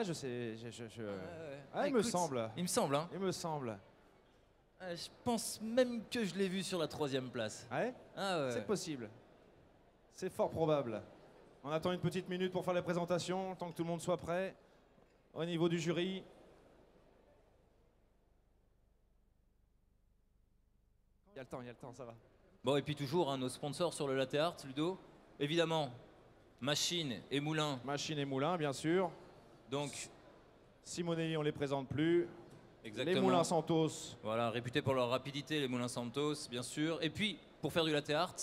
Je sais, Ah, il me écoute, semble. Il me semble, hein. Il me semble. Je pense même que je l'ai vu sur la 3e place. Ouais, Ah ouais. c'est possible. C'est fort probable. On attend une petite minute pour faire les présentations, tant que tout le monde soit prêt. Au niveau du jury. Il y a le temps, ça va. Bon, et puis toujours, hein, nos sponsors sur le latte art, Ludo. Évidemment, Machine et Moulin. Machine et Moulin, bien sûr. Donc, Simonelli, on les présente plus. exactement. Les Moulins Santos. Voilà, réputés pour leur rapidité, les Moulins Santos, bien sûr. Et puis, pour faire du latte art,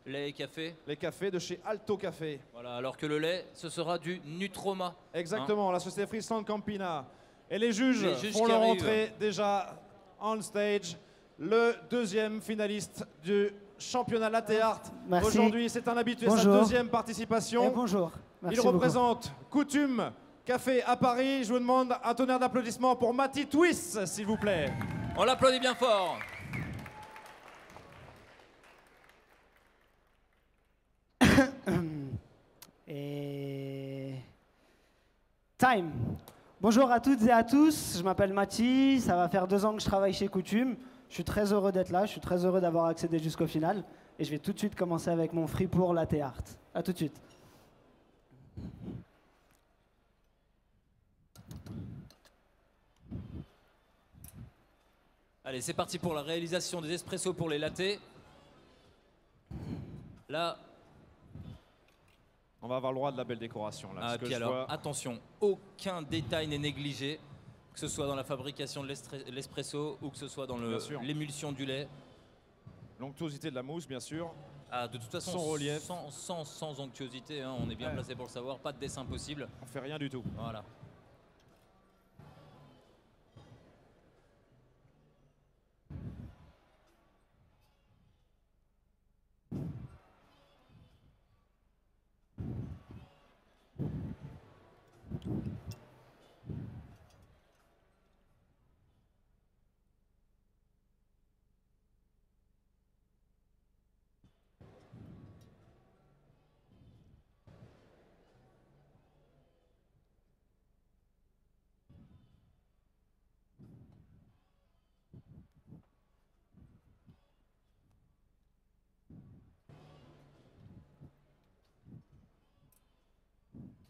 lait et café. Les cafés de chez Alto Café. Voilà, alors que le lait, ce sera du Nutroma. Exactement, la société Friesland Campina. Et les juges font qui leur arrivent. entrée déjà on stage. Le deuxième finaliste du championnat latte art. Merci. Aujourd'hui, c'est un habitué, sa Bonjour. deuxième participation. Et bonjour. Merci Il beaucoup. représente Coutume Café à Paris. Je vous demande un tonnerre d'applaudissements pour Mati Twiss, s'il vous plaît. On l'applaudit bien fort. Et... Time. Bonjour à toutes et à tous, je m'appelle Mathis, ça va faire 2 ans que je travaille chez Coutume. Je suis très heureux d'être là, je suis très heureux d'avoir accédé jusqu'au final. Et je vais tout de suite commencer avec mon free pour latte art. A tout de suite. Allez, c'est parti pour la réalisation des espressos pour les lattés. Là, On va avoir le droit de la belle décoration là. ah, parce que puis je alors, vois- attention, aucun détail n'est négligé, que ce soit dans la fabrication de l'espresso ou que ce soit dans Bien sûr. l'émulsion du lait. L'onctuosité de la mousse, bien sûr. Ah, de toute façon, Son relief. sans onctuosité, hein, on est bien Ouais. placé pour le savoir, pas de dessin possible. On fait rien du tout. Voilà.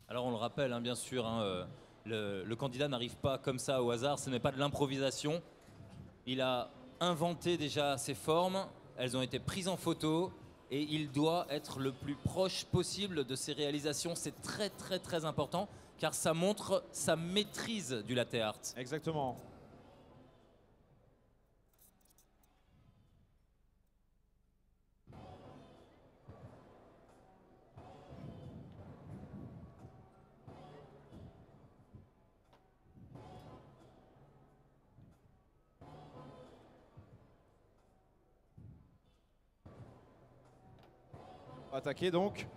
Alors on le rappelle, hein, bien sûr, hein, le candidat n'arrive pas comme ça au hasard, ce n'est pas de l'improvisation. Il a inventé déjà ses formes, elles ont été prises en photo et il doit être le plus proche possible de ses réalisations. C'est très très très important car ça montre sa maîtrise du latte art. Exactement. Attaquer donc.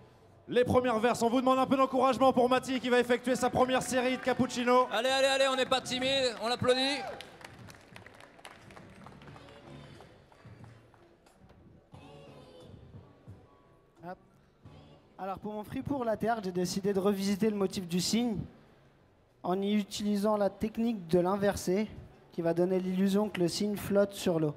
Les premières verses, on vous demande un peu d'encouragement pour Mati qui va effectuer sa première série de cappuccino. Allez, allez, allez, on n'est pas timide, on l'applaudit. Hop. Alors pour mon free pour latte art, j'ai décidé de revisiter le motif du cygne en y utilisant la technique de l'inversé qui va donner l'illusion que le cygne flotte sur l'eau.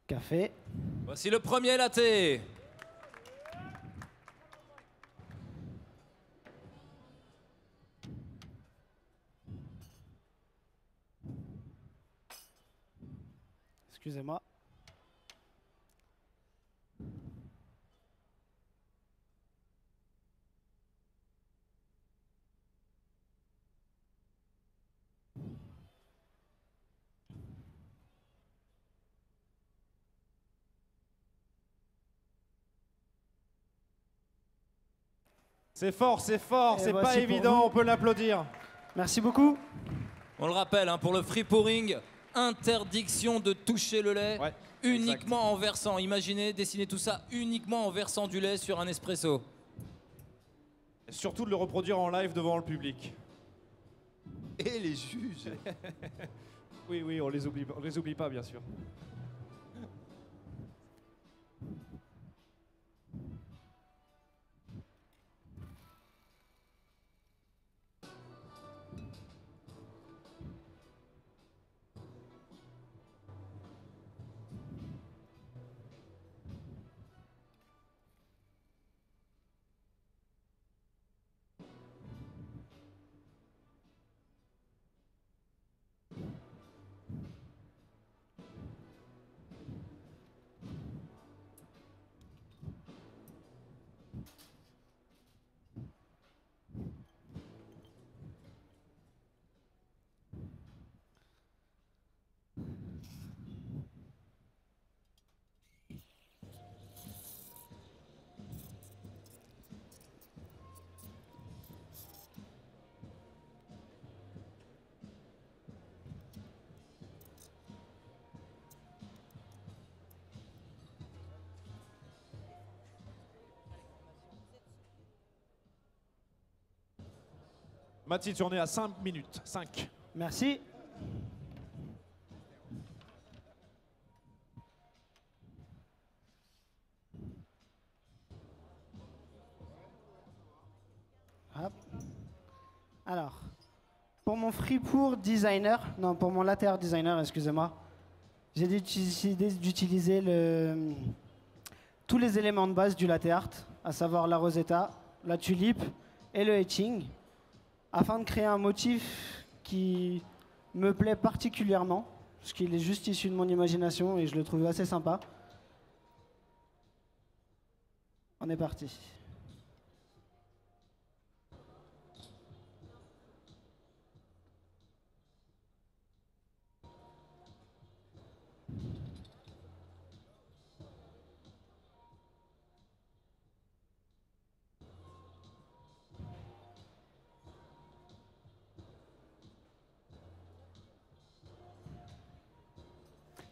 Café. Voici le premier latte. Excusez-moi. C'est fort, c'est Et pas voici pour évident, vous. on peut l'applaudir. Merci beaucoup. On le rappelle, hein, pour le free pouring, interdiction de toucher le lait Ouais, uniquement en versant. Imaginez dessiner tout ça uniquement en versant du lait sur un espresso. Et surtout de le reproduire en live devant le public. Et les juges. Oui, oui, on les oublie pas, bien sûr. Mathilde, tu en es à 5 minutes. 5. Merci. Hop. Alors, pour mon Freepour designer, non, pour mon latte art designer, excusez-moi, j'ai décidé d'utiliser tous les éléments de base du latte art, à savoir la rosetta, la tulipe et le etching, afin de créer un motif qui me plaît particulièrement, parce qu'il est juste issu de mon imagination et je le trouve assez sympa. On est parti.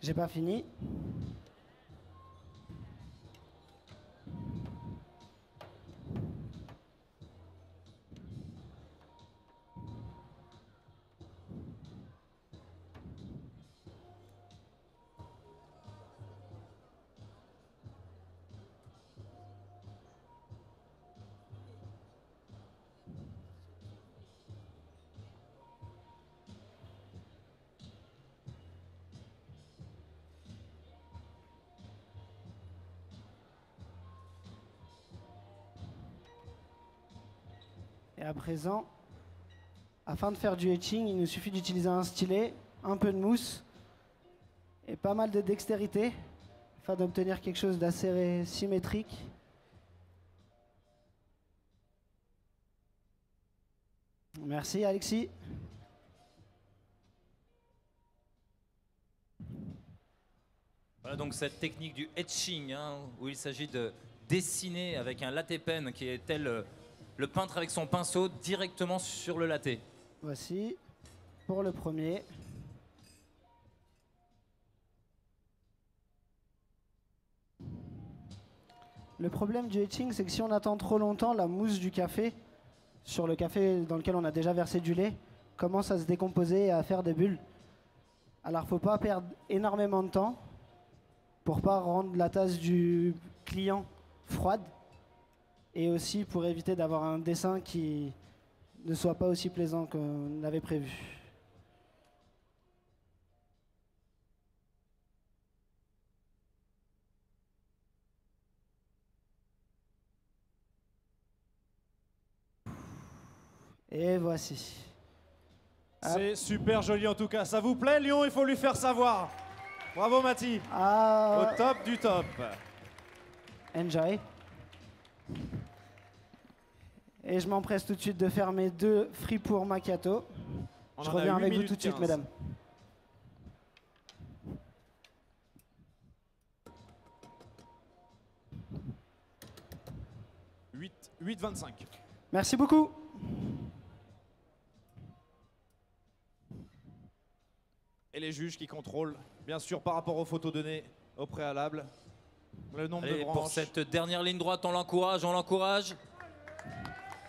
J'ai pas fini. Et à présent, afin de faire du etching, il nous suffit d'utiliser un stylet, un peu de mousse et pas mal de dextérité afin d'obtenir quelque chose d'assez symétrique. Merci Alexis. Voilà donc cette technique du etching, hein, où il s'agit de dessiner avec un latte pen qui est tel le peintre avec son pinceau directement sur le latte. Voici pour le premier. Le problème du etching, c'est que si on attend trop longtemps, la mousse du café, sur le café dans lequel on a déjà versé du lait, commence à se décomposer et à faire des bulles. Alors, il ne faut pas perdre énormément de temps pour pas rendre la tasse du client froide et aussi pour éviter d'avoir un dessin qui ne soit pas aussi plaisant qu'on l'avait prévu. Et voici. C'est super joli en tout cas. Ça vous plaît, Lyon? Il faut lui faire savoir. Bravo, Mathie. Ah, Au top du top. enjoy. Et je m'empresse tout de suite de faire mes 2 Freepour macchiato. On Je en a reviens 8 avec vous minutes tout de suite, 15. mesdames. « 8,25. Merci beaucoup. Et les juges qui contrôlent, bien sûr, par rapport aux photos données au préalable, le nombre Allez, de branches. pour cette dernière ligne droite, on l'encourage, on l'encourage.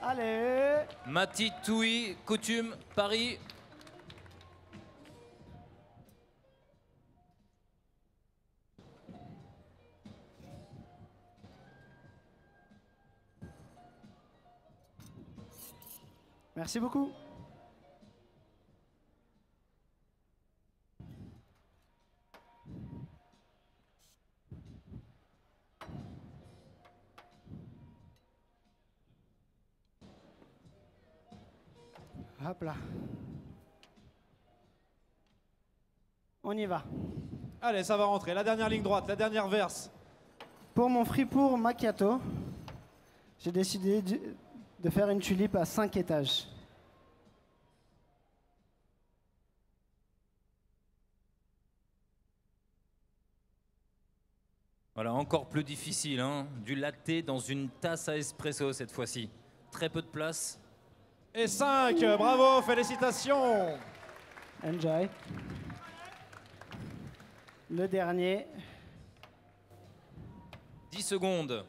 Allez. Mathilde, Touy, Coutume, Paris. Merci beaucoup. Hop là. On y va. Allez, ça va rentrer. La dernière ligne droite, la dernière verse. Pour mon Fribourg Macchiato, j'ai décidé de faire une tulipe à 5 étages. Voilà, encore plus difficile, hein. Du latte dans une tasse à espresso cette fois-ci. Très peu de place. Et 5, bravo, félicitations. Enjoy. Le dernier. 10 secondes.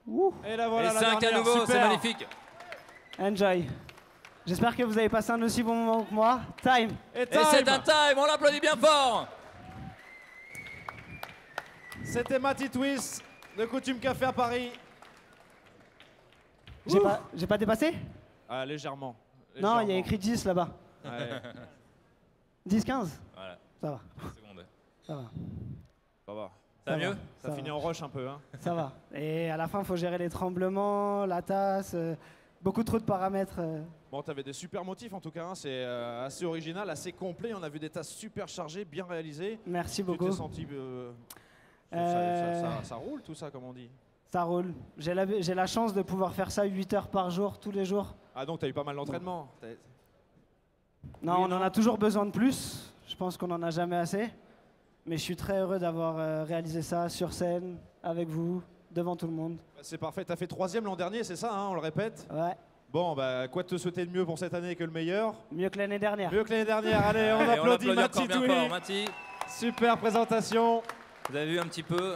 Ouh. Et là voilà Et la 5 à dernière, nouveau, c'est super. magnifique. Enjoy. J'espère que vous avez passé un aussi bon moment que moi. Time. Et Et c'est un time. time, on l'applaudit bien fort. C'était Matty Twist de Coutume Café à Paris. J'ai pas dépassé? Ah, légèrement. Non, il y a Légèrement. écrit 10 là-bas. Ouais, 10, 15? Voilà, Ça va, 10 secondes. ça va. ça va. Ça va mieux? Ça va. finit en rush un peu. Hein. Ça va. Et à la fin, il faut gérer les tremblements, la tasse, beaucoup trop de paramètres. Bon, t'avais des super motifs en tout cas. Hein. C'est assez original, assez complet. On a vu des tasses super chargées, bien réalisées. Merci Tu beaucoup. t'es senti... ça roule tout ça, comme on dit. Ça roule. J'ai la chance de pouvoir faire ça 8 heures par jour, tous les jours. Ah donc t'as eu pas mal d'entraînement. Non, Oui, on en non. a toujours besoin de plus. Je pense qu'on n'en a jamais assez. Mais je suis très heureux d'avoir réalisé ça sur scène, avec vous, devant tout le monde. C'est parfait. T'as fait 3e l'an dernier, c'est ça, hein, on le répète. Ouais, Bon, bah, quoi te souhaiter de mieux pour cette année que le meilleur? mieux que l'année dernière. Mieux que l'année dernière. Allez, on Allez, applaudit encore Matty bien Twist. fort, Matty. Super présentation. Vous avez vu un petit peu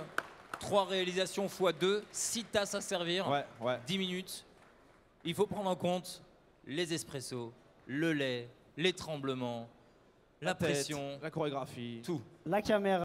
3 réalisations x 2, 6 tasses à servir, Ouais, ouais. 10 minutes. Il faut prendre en compte les espressos, le lait, les tremblements, la tête, pression, la chorégraphie. tout. La caméra.